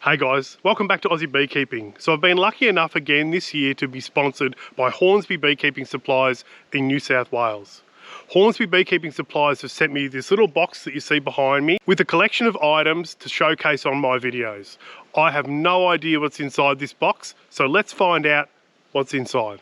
Hey guys, welcome back to Aussie Beekeeping. So I've been lucky enough again this year to be sponsored by Hornsby Beekeeping Supplies in New South Wales. Hornsby Beekeeping Supplies have sent me this little box that you see behind me with a collection of items to showcase on my videos. I have no idea what's inside this box, so let's find out what's inside.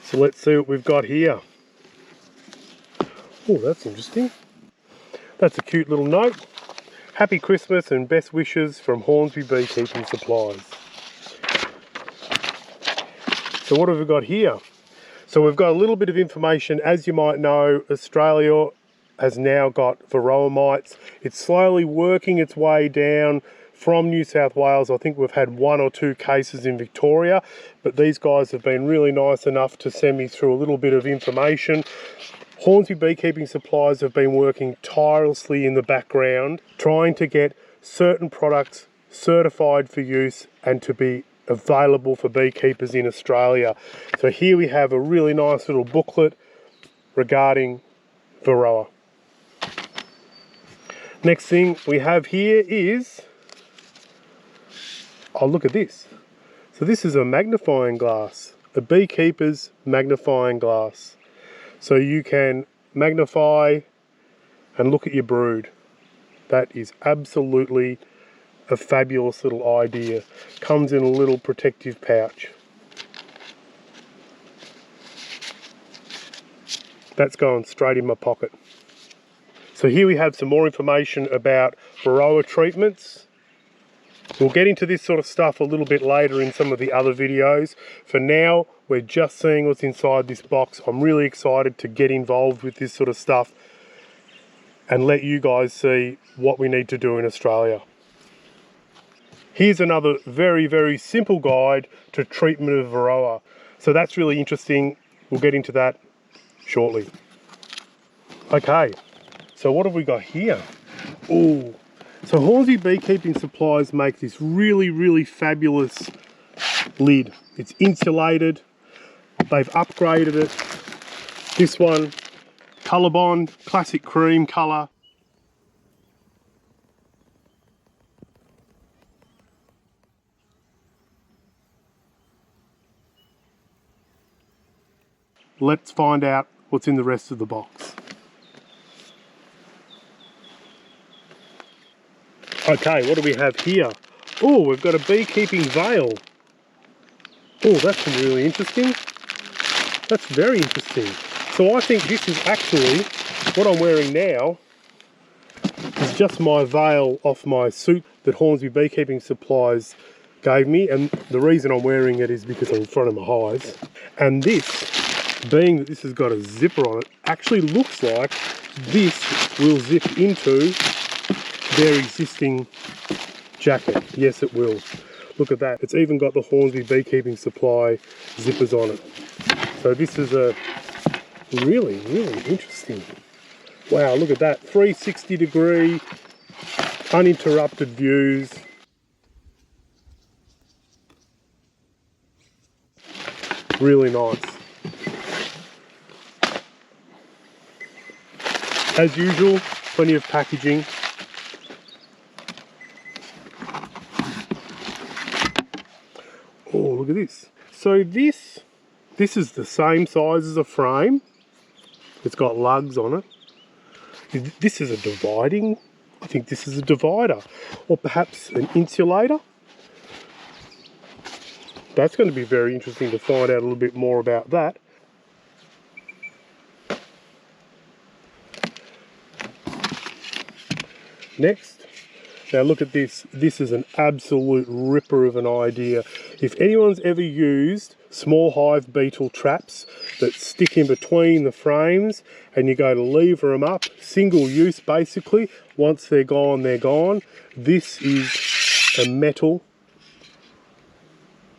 So let's see what we've got here. Oh, that's interesting. That's a cute little note. Happy Christmas and best wishes from Hornsby Beekeeping Supplies. So what have we got here? So we've got a little bit of information. As you might know, Australia has now got varroa mites. It's slowly working its way down from New South Wales. I think we've had 1 or 2 cases in Victoria, but these guys have been really nice enough to send me through a little bit of information. Hornsby Beekeeping Supplies have been working tirelessly in the background, trying to get certain products certified for use and to be available for beekeepers in Australia. So here we have a really nice little booklet regarding varroa. Next thing we have here is, oh, look at this. So this is a magnifying glass, a beekeeper's magnifying glass. So you can magnify and look at your brood. That is absolutely a fabulous little idea. Comes in a little protective pouch. That's going straight in my pocket. So here we have some more information about varroa treatments. We'll get into this sort of stuff a little bit later in some of the other videos. For now, we're just seeing what's inside this box. I'm really excited to get involved with this sort of stuff and let you guys see what we need to do in Australia. Here's another very, very simple guide to treatment of varroa. So that's really interesting. We'll get into that shortly. Okay, so what have we got here? Oh, so Hornsby Beekeeping Supplies make this really, really fabulous lid. It's insulated. They've upgraded it. This one, Colour Bond, classic cream colour. Let's find out what's in the rest of the box. Okay, what do we have here? Oh, we've got a beekeeping veil. Oh, that's really interesting. That's very interesting. So I think this is actually, what I'm wearing now is just my veil off my suit that Hornsby Beekeeping Supplies gave me, and the reason I'm wearing it is because I'm in front of my hives. And this, being that this has got a zipper on it, actually looks like this will zip into their existing jacket. Yes, it will. Look at that. It's even got the Hornsby Beekeeping Supply zippers on it. So this is a really, really interesting. Wow, look at that. 360 degree, uninterrupted views. Really nice. As usual, plenty of packaging. Oh, look at this. So this is the same size as a frame. It's got lugs on it. This is a dividing, I think this is a divider, or perhaps an insulator. That's going to be very interesting to find out a little bit more about that. Next, now look at this. This is an absolute ripper of an idea. If anyone's ever used small hive beetle traps that stick in between the frames and you go to lever them up, single use basically, once they're gone, they're gone. This is a metal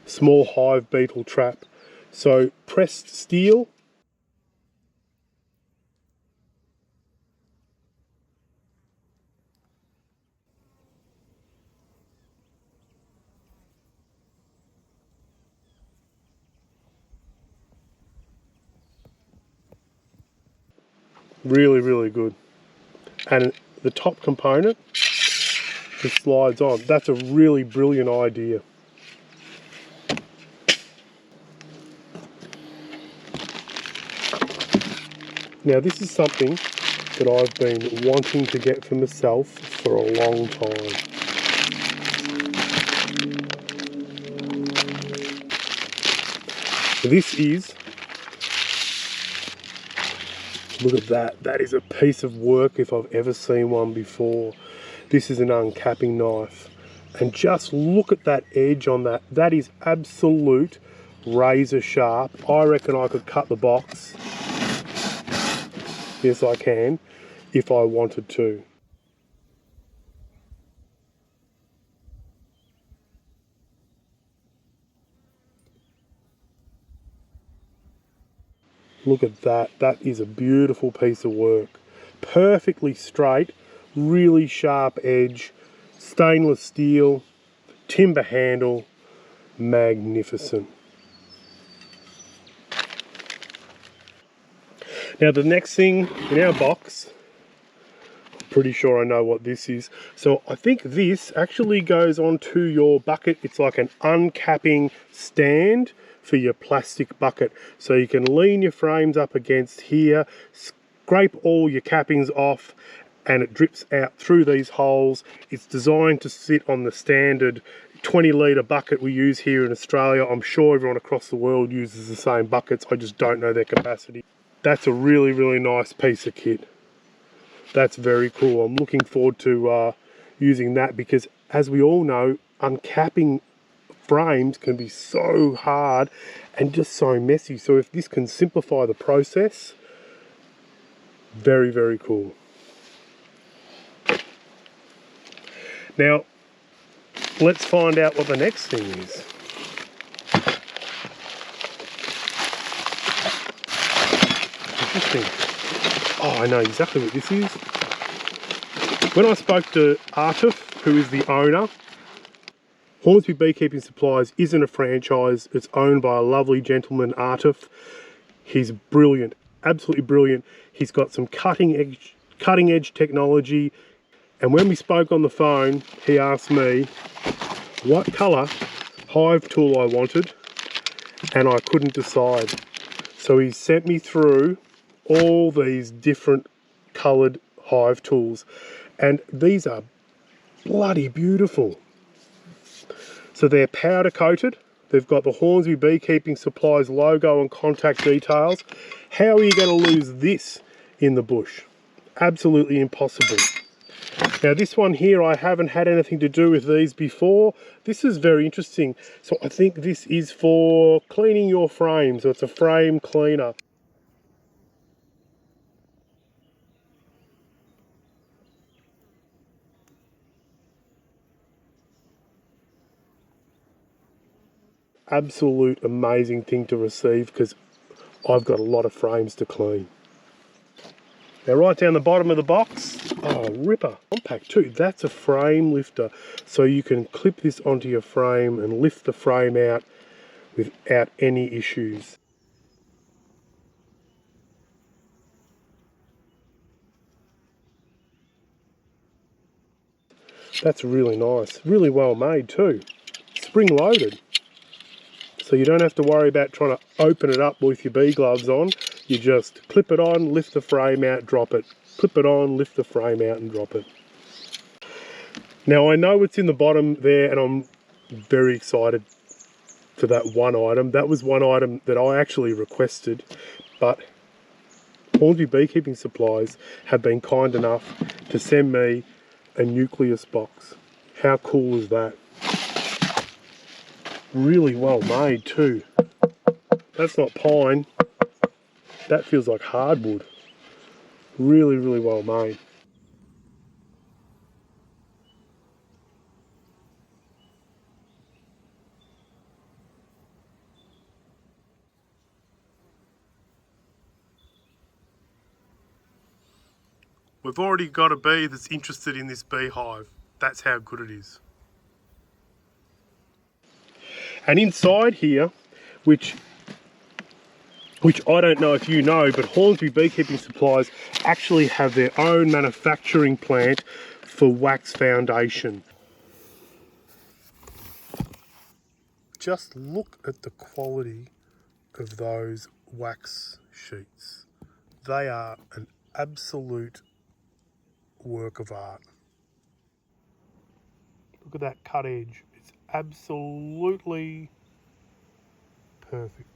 small hive beetle trap. So pressed steel. Really, really good. And the top component just slides on. That's a really brilliant idea. Now this is something that I've been wanting to get for myself for a long time. This is, look at that, that is a piece of work if I've ever seen one before. This is an uncapping knife. And just look at that edge on that. That is absolute razor sharp. I reckon I could cut the box. Yes, I can, if I wanted to. Look at that. That is a beautiful piece of work. Perfectly straight, really sharp edge, stainless steel, timber handle, magnificent. Now the next thing in our box, I'm pretty sure I know what this is. So I think this actually goes onto your bucket. It's like an uncapping stand for your plastic bucket. So you can lean your frames up against here, scrape all your cappings off, and it drips out through these holes. It's designed to sit on the standard 20-litre bucket we use here in Australia. I'm sure everyone across the world uses the same buckets. I just don't know their capacity. That's a really, really nice piece of kit. That's very cool. I'm looking forward to using that because, as we all know, uncapping frames can be so hard and just so messy. So if this can simplify the process, very, very cool. Now, let's find out what the next thing is. Interesting. Oh, I know exactly what this is. When I spoke to Artif, who is the owner, Hornsby Beekeeping Supplies isn't a franchise. It's owned by a lovely gentleman, Artif. He's brilliant, absolutely brilliant. He's got some cutting edge technology. And when we spoke on the phone, he asked me what colour hive tool I wanted, and I couldn't decide. So he sent me through all these different coloured hive tools, and these are bloody beautiful. So they're powder coated. They've got the Hornsby Beekeeping Supplies logo and contact details. How are you going to lose this in the bush? Absolutely impossible. Now this one here, I haven't had anything to do with these before. This is very interesting. So I think this is for cleaning your frame. So it's a frame cleaner. Absolute amazing thing to receive because I've got a lot of frames to clean. Now right down the bottom of the box, oh ripper, compact too, that's a frame lifter. So you can clip this onto your frame and lift the frame out without any issues. That's really nice, really well made too. Spring loaded. So you don't have to worry about trying to open it up with your bee gloves on. You just clip it on, lift the frame out, drop it. Clip it on, lift the frame out and drop it. Now I know it's in the bottom there and I'm very excited for that one item. That was one item that I actually requested, but Hornsby Beekeeping Supplies have been kind enough to send me a nucleus box. How cool is that? Really well made too. That's not pine. That feels like hardwood. Really, really well made. We've already got a bee that's interested in this beehive. That's how good it is. And inside here, which which I don't know if you know, but Hornsby Beekeeping Supplies actually have their own manufacturing plant for wax foundation. Just look at the quality of those wax sheets. They are an absolute work of art. Look at that cut edge. It's absolutely perfect.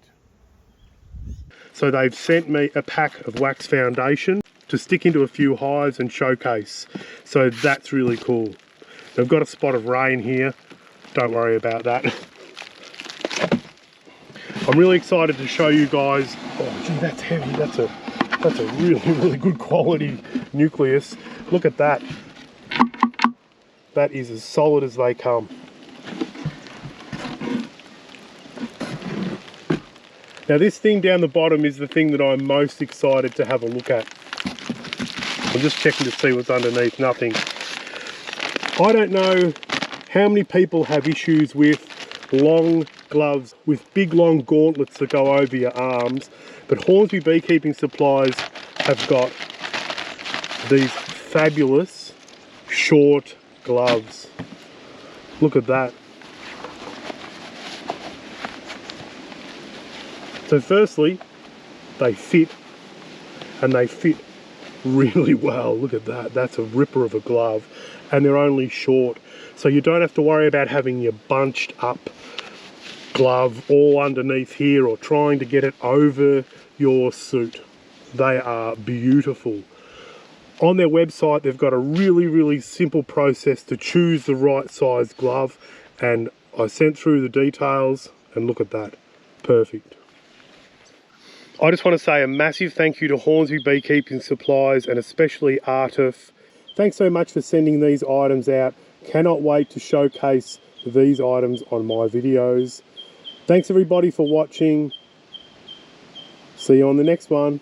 So they've sent me a pack of wax foundation to stick into a few hives and showcase. So that's really cool. They've got a spot of rain here. Don't worry about that. I'm really excited to show you guys. Oh gee, that's heavy. That's a really good quality nucleus. Look at that. That is as solid as they come. Now this thing down the bottom is the thing that I'm most excited to have a look at. I'm just checking to see what's underneath. Nothing. I don't know how many people have issues with long gloves with big long gauntlets that go over your arms, but Hornsby Beekeeping Supplies have got these fabulous short gloves. Look at that. So firstly, they fit, and they fit really well. Look at that. That's a ripper of a glove, and they're only short. So you don't have to worry about having your bunched up glove all underneath here or trying to get it over your suit. They are beautiful. On their website, they've got a really simple process to choose the right size glove, and I sent through the details, and look at that. Perfect. I just want to say a massive thank you to Hornsby Beekeeping Supplies and especially Artif. Thanks so much for sending these items out. Cannot wait to showcase these items on my videos. Thanks everybody for watching. See you on the next one.